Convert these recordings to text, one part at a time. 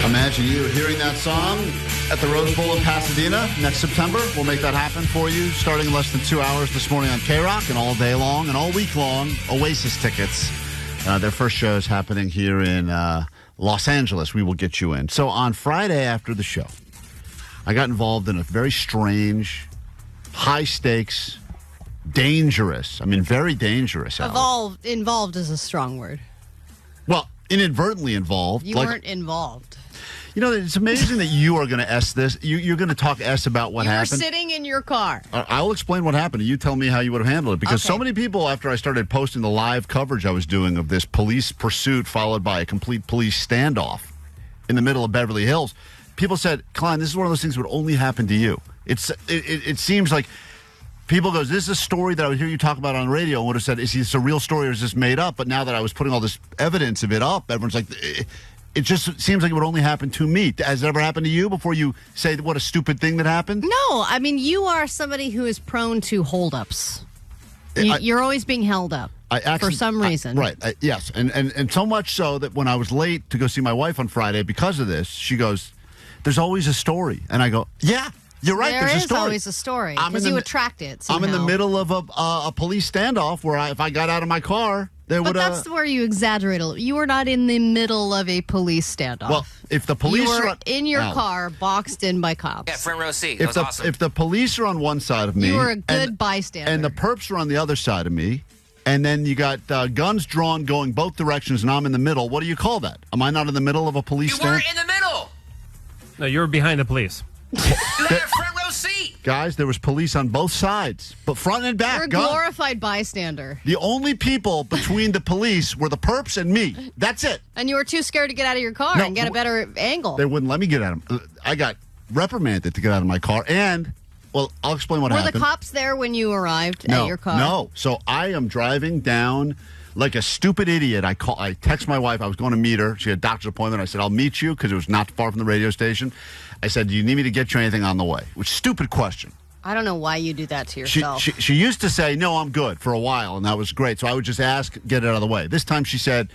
Imagine you hearing that song at the Rose Bowl in Pasadena next September. We'll make that happen for you starting in less than 2 hours this morning on KROQ, and all day long and all week long. Oasis tickets. Their first show is happening here in Los Angeles. We will get you in. So on Friday after the show, I got involved in a very strange, high-stakes, dangerous, very dangerous. Involved is a strong word. Well, inadvertently involved. You weren't involved. You know, it's amazing that you are going to S this. You're going to talk S about what happened. You were sitting in your car. I'll explain what happened. You tell me how you would have handled it. Because Okay. so many people, after I started posting the live coverage I was doing of this police pursuit followed by a complete police standoff in the middle of Beverly Hills, people said, Klein, this is one of those things that would only happen to you. It seems like people goes, this is a story that I would hear you talk about on the radio and would have said, is this a real story or is this made up? But now that I was putting all this evidence of it up, everyone's like, it just seems like it would only happen to me. Has it ever happened to you before you say what a stupid thing that happened? No, you are somebody who is prone to holdups. You're always being held up for some reason. Right, yes. And so much so that when I was late to go see my wife on Friday because of this, she goes, there's always a story. And I go, yeah. You're right. There's a story. There is always a story because you attract it. Somehow. I'm in the middle of a police standoff where if I got out of my car, they would. But that's where you exaggerate a little. You were not in the middle of a police standoff. Well, if the police are in your car, boxed in by cops. Yeah, front row seat. That was awesome. If the police are on one side of me, you were a good bystander, and the perps are on the other side of me, and then you got guns drawn going both directions, and I'm in the middle. What do you call that? Am I not in the middle of a police stand? You weren't in the middle. No, you were behind the police. You had a front row seat. Guys, there was police on both sides, but front and back. You're a glorified bystander. The only people between the police were the perps and me. That's it. And you were too scared to get out of your car and get a better angle. They wouldn't let me get out of them. I got reprimanded to get out of my car, and, well, I'll explain what happened. Were the cops there when you arrived at your car? No. So I am driving down like a stupid idiot. I text my wife. I was going to meet her. She had a doctor's appointment. I said, I'll meet you because it was not far from the radio station. I said, do you need me to get you anything on the way? Which stupid question. I don't know why you do that to yourself. She used to say, no, I'm good for a while, and that was great. So I would just ask, get it out of the way. This time she said,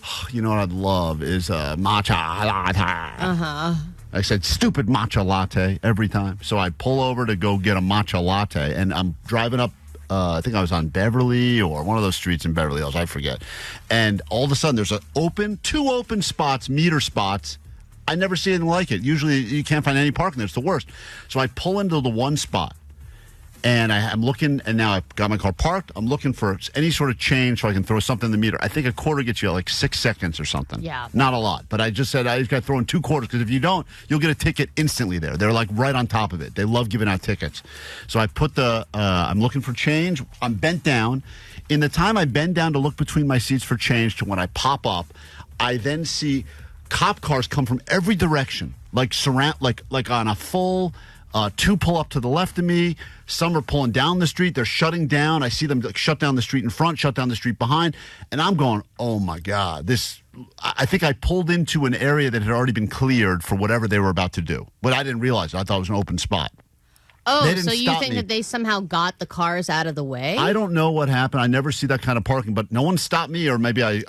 oh, you know what I'd love is a matcha latte. Uh-huh. I said, stupid matcha latte every time. So I pull over to go get a matcha latte, and I'm driving up, I think I was on Beverly or one of those streets in Beverly Hills, I forget. And all of a sudden, there's two open spots, meter spots. I never see anything like it. Usually, you can't find any parking there. It's the worst. So I pull into the one spot, and I'm looking, and now I've got my car parked. I'm looking for any sort of change so I can throw something in the meter. I think a quarter gets you like 6 seconds or something. Yeah. Not a lot. But I just said I just got to throw in 2 quarters because if you don't, you'll get a ticket instantly there. They're like right on top of it. They love giving out tickets. So I put I'm looking for change. I'm bent down. In the time I bend down to look between my seats for change to when I pop up, I then see cop cars come from every direction, like on a full 2 pull up to the left of me. Some are pulling down the street. They're shutting down. I see them shut down the street in front, shut down the street behind. And I'm going, oh, my God. I think I pulled into an area that had already been cleared for whatever they were about to do. But I didn't realize it. I thought it was an open spot. Oh, so you think that they somehow got the cars out of the way? I don't know what happened. I never see that kind of parking, but no one stopped me, or maybe I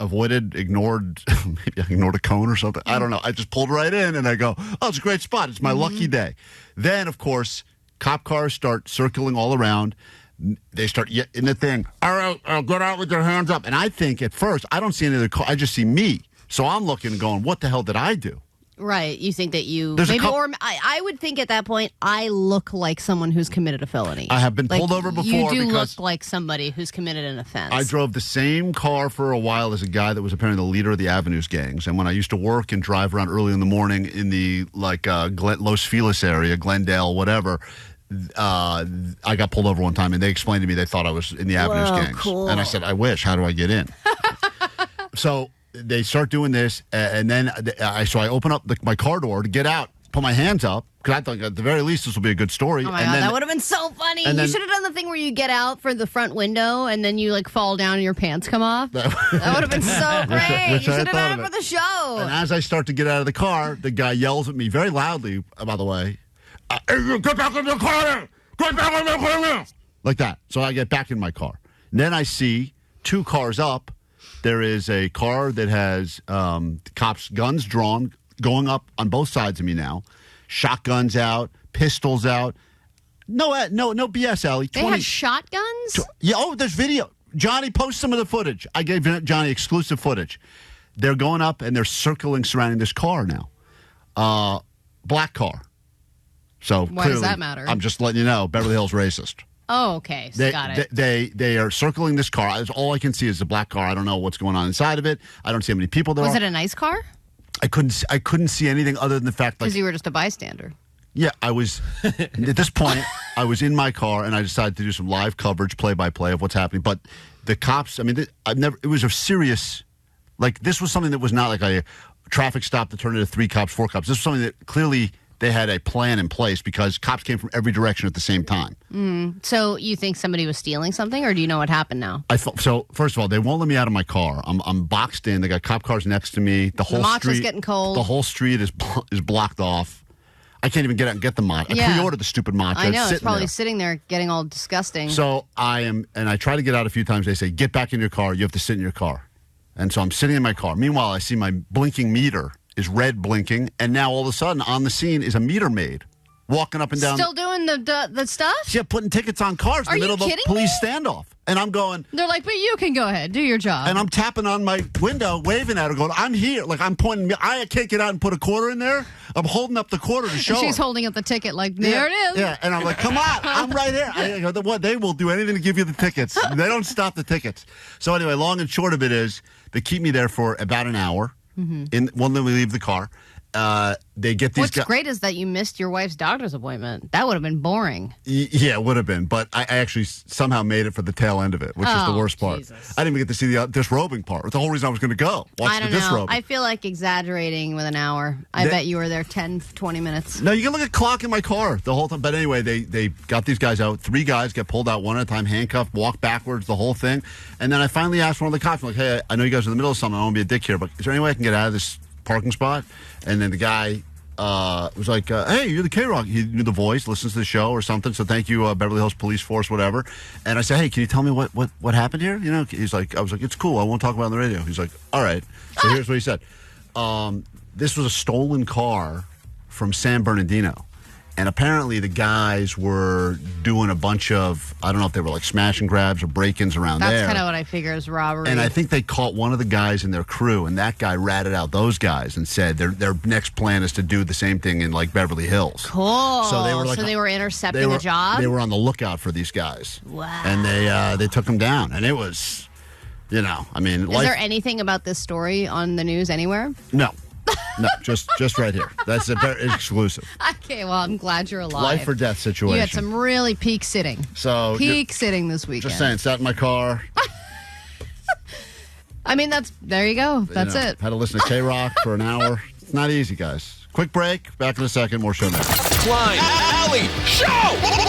ignored a cone or something. I don't know. I just pulled right in, and I go, oh, it's a great spot. It's my lucky day. Then, of course, cop cars start circling all around. They start in the thing. All right, get out with your hands up. And I think at first, I don't see any of the cars. I just see me. So I'm looking and going, what the hell did I do? Right. You think that I would think at that point, I look like someone who's committed a felony. I have been pulled over before. You do look like somebody who's committed an offense. I drove the same car for a while as a guy that was apparently the leader of the Avenues gangs. And when I used to work and drive around early in the morning in the Los Feliz area, Glendale, whatever, I got pulled over one time, and they explained to me they thought I was in the Avenues gangs. Cool. And I said, I wish. How do I get in? So they start doing this, and then I open up my car door to get out, put my hands up, because I thought at the very least this will be a good story. Oh my God, that would have been so funny. You should have done the thing where you get out for the front window, and then you fall down and your pants come off. That would have been so great. You should have done it for the show. And as I start to get out of the car, the guy yells at me very loudly, by the way, get back in the car! Get back in the car! Like that. So I get back in my car. And then I see 2 cars up. There is a car that has cops' guns drawn, going up on both sides of me now. Shotguns out, pistols out. No BS, Allie. They had shotguns? There's video. Johnny, post some of the footage. I gave Johnny exclusive footage. They're going up and they're circling surrounding this car now. Black car. So why does that matter? I'm just letting you know, Beverly Hills racist. Oh, okay. Got it. They are circling this car. All I can see is the black car. I don't know what's going on inside of it. I don't see how many people there are. Was it a nice car? I couldn't see anything other than the fact because you were just a bystander. Yeah, I was. At this point, I was in my car and I decided to do some live coverage, play-by-play of what's happening. But the cops, I mean, it was a serious, like, this was something that was not like a traffic stop that turned into 3 cops, 4 cops. This was something that clearly they had a plan in place because cops came from every direction at the same time. So you think somebody was stealing something, or do you know what happened now? So first of all, they won't let me out of my car. I'm boxed in. They got cop cars next to me. The whole matcha's street getting cold. The whole street is blocked off. I can't even get out and get the matcha. Yeah. I pre-ordered the stupid matcha. I know, it's probably sitting there getting all disgusting. So I try to get out a few times. They say, get back in your car. You have to sit in your car. And so I'm sitting in my car. Meanwhile, I see my blinking meter is red blinking. And now all of a sudden on the scene is a meter maid walking up and down. Still doing the stuff? Yeah, putting tickets on cars in the middle of a police standoff. And I'm going. They're like, but you can go ahead, do your job. And I'm tapping on my window, waving at her, going, I'm here. Like, I'm pointing. I can't get out and put a quarter in there. I'm holding up the quarter to show She's her. holding up the ticket like, there it is. Yeah, and I'm like, come on, I'm right here. I go, what? They will do anything to give you the tickets. They don't stop the tickets. So anyway, long and short of it is, they keep me there for about an hour. When we leave the car. They get these. What's great is that you missed your wife's doctor's appointment. That would have been boring. Yeah, it would have been. But I actually somehow made it for the tail end of it, which is the worst part. Jesus. I didn't even get to see the disrobing part. It's the whole reason I was going to go. Watch I don't the know. disrobing. I feel like exaggerating with an hour. I bet you were there 10, 20 minutes. No, you can look at clock in my car the whole time. But anyway, they got these guys out. 3 guys get pulled out one at a time, handcuffed, walk backwards, the whole thing. And then I finally asked one of the cops, I'm like, hey, I know you guys are in the middle of something. I don't want to be a dick here, but is there any way I can get out of this parking spot? And then the guy was like, hey, you're the KROQ. He knew the voice, listens to the show or something. So thank you, Beverly Hills Police Force, whatever. And I said, hey, can you tell me what happened here? You know, he's like, I was like, it's cool. I won't talk about it on the radio. He's like, all right. So here's what he said. This was a stolen car from San Bernardino. And apparently the guys were doing a bunch of, I don't know if they were like smash and grabs or break-ins around there. That's kind of what I figure is robbery. And I think they caught one of the guys in their crew, and that guy ratted out those guys and said their next plan is to do the same thing in like Beverly Hills. Cool. So they were like, they were intercepting a job? They were on the lookout for these guys. Wow. And they took them down. And it was, I mean. Is there anything about this story on the news anywhere? No. No, just right here. That's exclusive. Okay, well, I'm glad you're alive. Life or death situation. You had some really peak sitting. So peak sitting this weekend. Just saying, sat in my car. I mean, there you go. That's it. Had to listen to KROQ for an hour. It's not easy, guys. Quick break. Back in a second. More show next. Klein, Alley, show!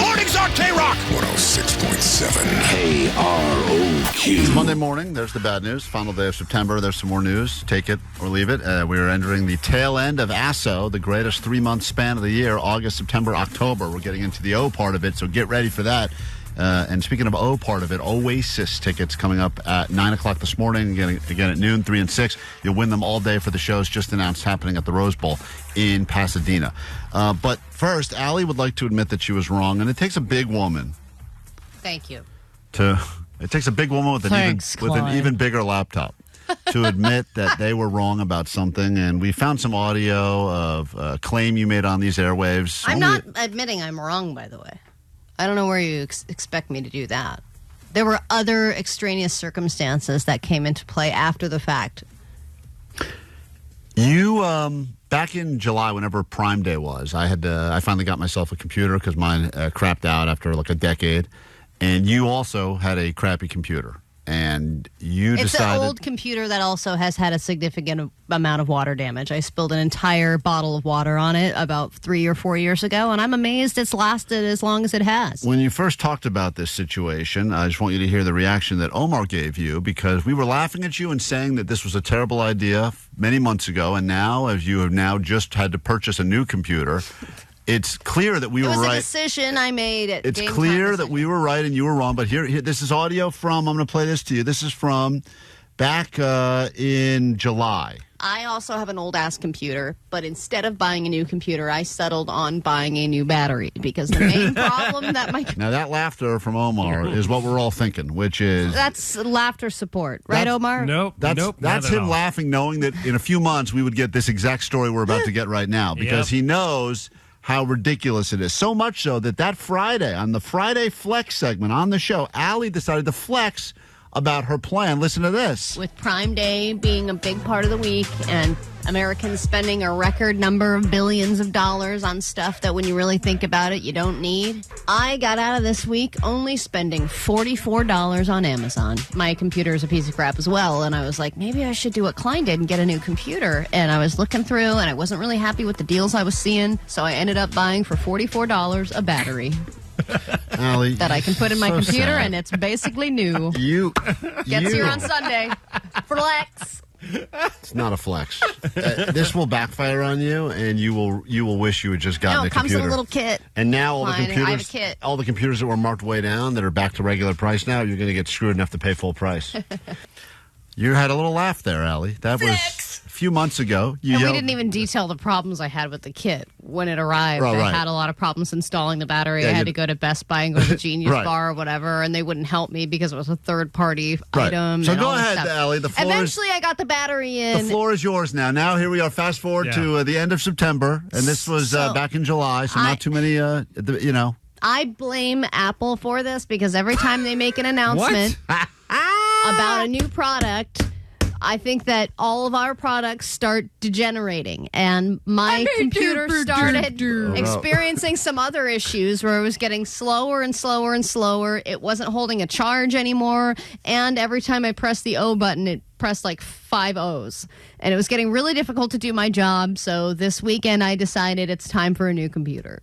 Mornings on KROQ. 106.7 KROQ. It's Monday morning. There's the bad news. Final day of September. There's some more news. Take it or leave it. We are entering the tail end of ASO, the greatest 3-month span of the year, August, September, October. We're getting into the O part of it, so get ready for that. And speaking of O part of it, Oasis tickets coming up at 9 o'clock this morning. Again at noon, 3 and 6. You'll win them all day for the shows just announced happening at the Rose Bowl in Pasadena. But first, Allie would like to admit that she was wrong, and it takes a big woman. Thank you. It takes a big woman with an even bigger laptop to admit that they were wrong about something. And we found some audio of a claim you made on these airwaves. I'm not admitting I'm wrong, by the way. I don't know where you expect me to do that. There were other extraneous circumstances that came into play after the fact. You, back in July, whenever Prime Day was, I finally got myself a computer because mine crapped out after like a decade. And you also had a crappy computer. And you decided... It's an old computer that also has had a significant amount of water damage. I spilled an entire bottle of water on it about 3 or 4 years ago, and I'm amazed it's lasted as long as it has. When you first talked about this situation, I just want you to hear the reaction that Omar gave you, because we were laughing at you and saying that this was a terrible idea many months ago, and now, as you have now just had to purchase a new computer... It's clear that we were right. It was a decision I made at It's clear that we were right and you were wrong. But here, this is audio from, I'm going to play this to you. This is from back in July. I also have an old-ass computer, but instead of buying a new computer, I settled on buying a new battery because the main problem that my... Now, that laughter from Omar is what we're all thinking, which is... That's laughter support, right, Omar? Nope. That's him laughing, knowing that in a few months we would get this exact story we're about to get right now because he knows how ridiculous it is. So much so that Friday, on the Friday Flex segment on the show, Allie decided to flex about her plan. Listen to this. With Prime Day being a big part of the week and Americans spending a record number of billions of dollars on stuff that when you really think about it, you don't need, I got out of this week only spending $44 on Amazon. My computer is a piece of crap as well, and I was like, maybe I should do what Klein did and get a new computer. And I was looking through, and I wasn't really happy with the deals I was seeing, so I ended up buying for $44 a battery. Allie, that I can put in my computer, sad. And it's basically new. Gets here on Sunday. Flex. It's not a flex. This will backfire on you, and you will wish you had just gotten a computer. No, it comes in a little kit. And now I have a kit. all the computers that were marked way down that are back to regular price now, you're going to get screwed enough to pay full price. You had a little laugh there, Allie. That was a few months ago. We didn't even detail the problems I had with the kit when it arrived. I had a lot of problems installing the battery. I had to go to Best Buy and go to the Genius Bar or whatever, and they wouldn't help me because it was a third-party item. So go ahead, Allie. Eventually, I got the battery in. The floor is yours now. Now, here we are. Fast forward to the end of September, and this was back in July, so not too many, I blame Apple for this because every time they make an announcement about a new product, I think that all of our products start degenerating, and my computer started experiencing some other issues where it was getting slower and slower and slower. It wasn't holding a charge anymore, and every time I pressed the O button, it pressed like 5 O's, and it was getting really difficult to do my job. So this weekend, I decided it's time for a new computer.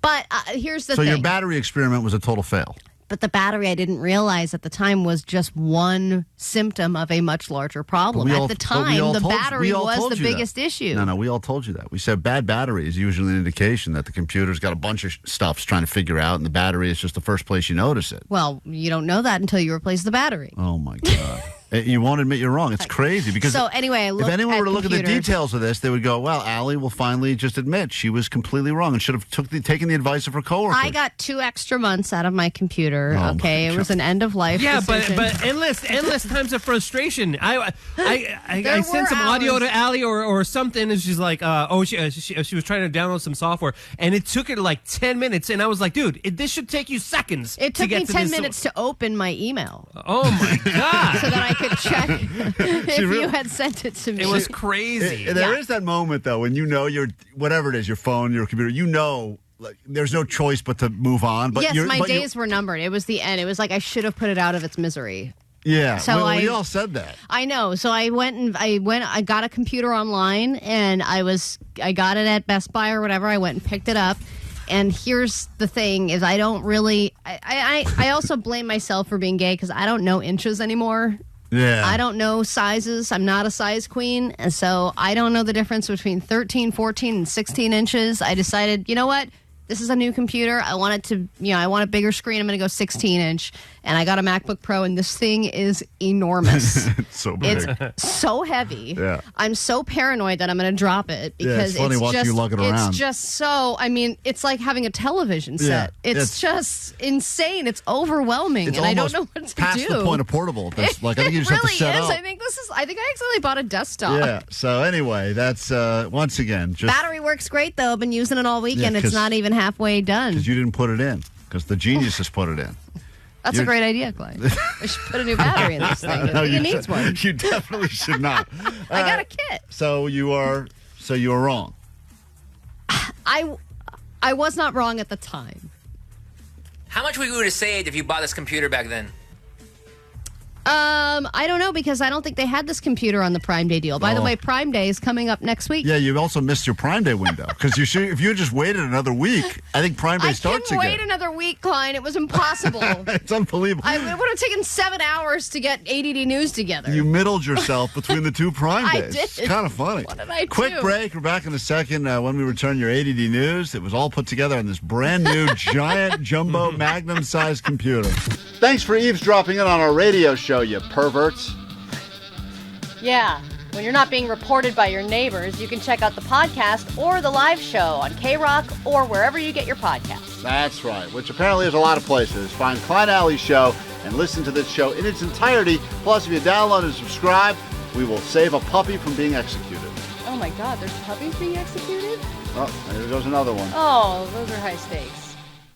But here's the thing. So your battery experiment was a total fail. But the battery, I didn't realize at the time, was just one symptom of a much larger problem. At the time, the battery was the biggest issue. No, we all told you that. We said bad battery is usually an indication that the computer's got a bunch of stuff it's trying to figure out, and the battery is just the first place you notice it. Well, you don't know that until you replace the battery. Oh, my God. You won't admit you're wrong. It's crazy because if anyone were to look at the details of this, they would go, well, Allie will finally just admit she was completely wrong and should have taken the advice of her coworkers. I got 2 extra months out of my computer. It was an end of life decision. but endless times of frustration. I sent some audio to Allie or something, and she's like, she was trying to download some software, and it took her like 10 minutes, and I was like, dude, this should take you seconds. It took me 10 minutes to open my email. Oh my God! So that I could check if you had sent it to me. It was crazy. There is that moment though when your whatever it is, your phone, your computer, like, there's no choice but to move on. But yes, my days were numbered. It was the end. It was like I should have put it out of its misery. Yeah, so we all said that. I know. So I got a computer online, and I got it at Best Buy or whatever. I went and picked it up. And here's the thing: is I don't really. I also blame myself for being gay because I don't know inches anymore. Yeah. I don't know sizes. I'm not a size queen. And so I don't know the difference between 13, 14, and 16 inches. I decided, you know what? This is a new computer. I want it to, I want a bigger screen. I'm going to go 16-inch. And I got a MacBook Pro, and this thing is enormous. It's so big. It's so heavy. Yeah. I'm so paranoid that I'm going to drop it because it's funny watching you lug it around. It's just so, it's like having a television set. It's just insane. It's overwhelming, and I don't know what to do. Past the point of portable. I think you just have to set up. I think I accidentally bought a desktop. Yeah. So anyway, that's once again just battery works great though. I've been using it all weekend. It's not even halfway done because you didn't put it in because the genius has put it in. That's a great idea, Klein. I should put a new battery in this thing. I think it needs one. You definitely should not. I got a kit. So you are wrong. I was not wrong at the time. How much would you have saved if you bought this computer back then? I don't know because I don't think they had this computer on the Prime Day deal. By the way, Prime Day is coming up next week. Yeah, you also missed your Prime Day window because if you just waited another week, I think Prime Day starts again. I couldn't wait another week, Klein. It was impossible. It's unbelievable. It would have taken 7 hours to get ADD News together. You middled yourself between the 2 Prime Days. I did. It's kind of funny. What did I do? Quick break. We're back in a second. When we return your ADD News, it was all put together on this brand new giant jumbo magnum-sized computer. Thanks for eavesdropping in on our radio show, you perverts. Yeah. When you're not being reported by your neighbors, you can check out the podcast or the live show on KROQ or wherever you get your podcasts. That's right, which apparently is a lot of places. Find Klein Alley's show and listen to this show in its entirety. Plus, if you download and subscribe, we will save a puppy from being executed. Oh my God, there's puppies being executed? Oh, there goes another one. Oh, those are high stakes.